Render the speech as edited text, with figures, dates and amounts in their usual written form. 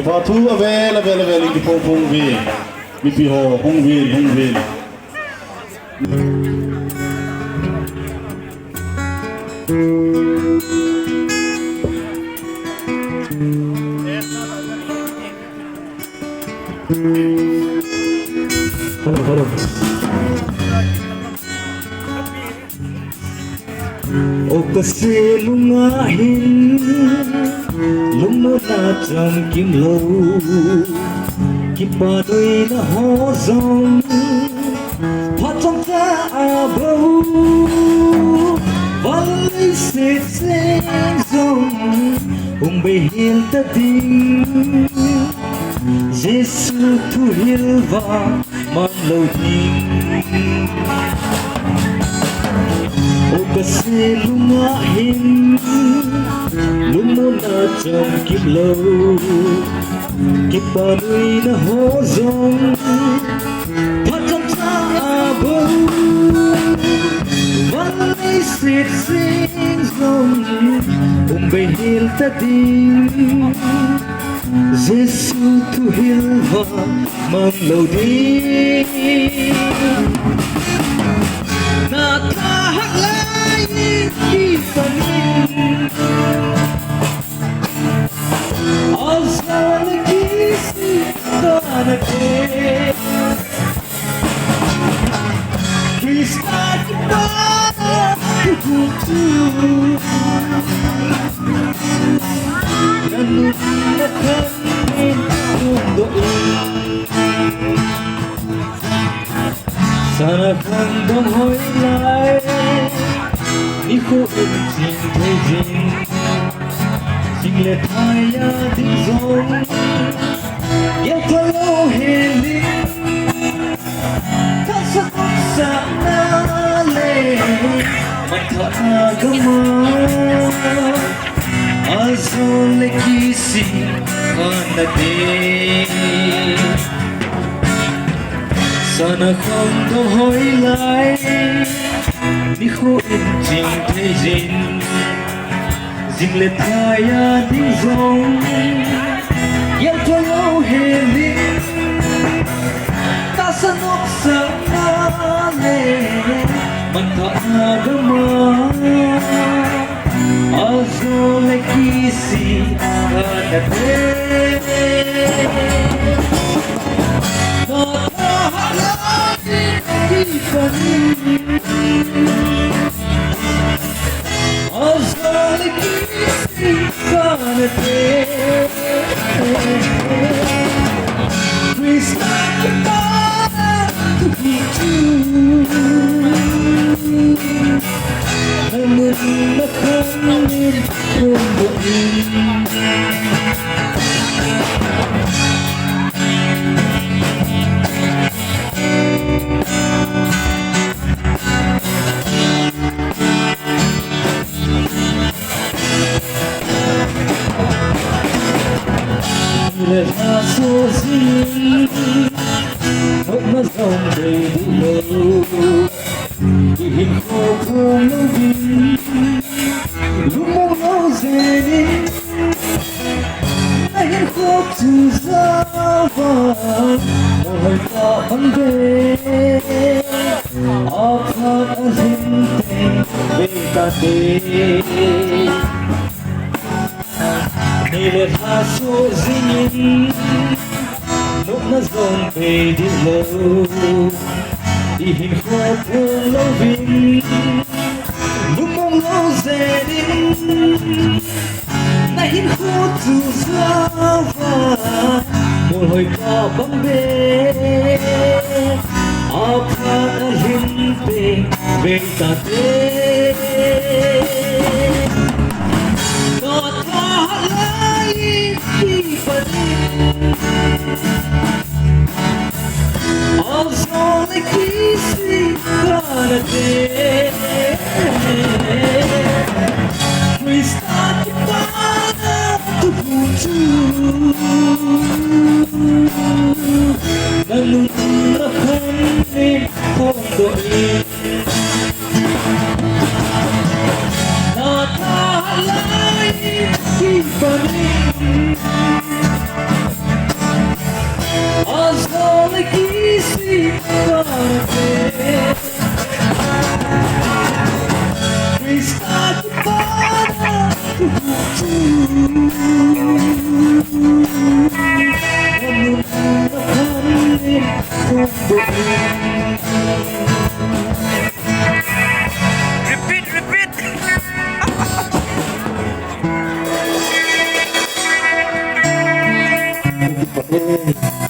พอทูเวลเวลเวลิงพงพงวีมีปีโฮพงวีพงวีโอกาสลุงอาหินลุงโนนาจำกิมโลกิปาดุยนะฮอซองพัดจงตาอาบูวันลิสิเซงซงอุงเบหิลตะดิงเยซูทุฮิลวามันโลดิงโอกาสลุงอาหินลุงโนนาจำกิมโลกิปาดุยนะฮอซองพัดจงตาอาบูวันลิสิเซงซงอุงเบหิลตะดิงJesus tu hilva mamlodi na kahalay ipanin azal kisi tanake Krista kibana kutu Sana kang dong hoi lai Ni ko in jing thay jing Jing le thai ya ding zong Yel ka lo he ling Ta sa kong sa na le Man ka agama Azul kisi kanade Sana không có hối lại Ni khô in jing thay jing Jing le thai ya ding zong Yel cho lâu he ling Ta sa nok sa na le Man ta agama Azul kisi kanade Azal kisi kanade Krista kibana tuhitu Namun nakanin kumbuin Let us see Hope my song baby low Ihin ko kung lubin Lumong nausenin Ihin ko tuzawan Mohon ka pangbe Apat azinteng Bekate Nilet haso zingin Nuk na zong pay di low Ihin ko kung lovin Lumong lo zenin Nahin ko tu zawa Mulhoy ka bambe Apa kalimpe Bekate Azal kisi kanade Krista kibana tuhutu Namun nakanin kondoin Natahalay ipanin không độ Repeat, repeat. in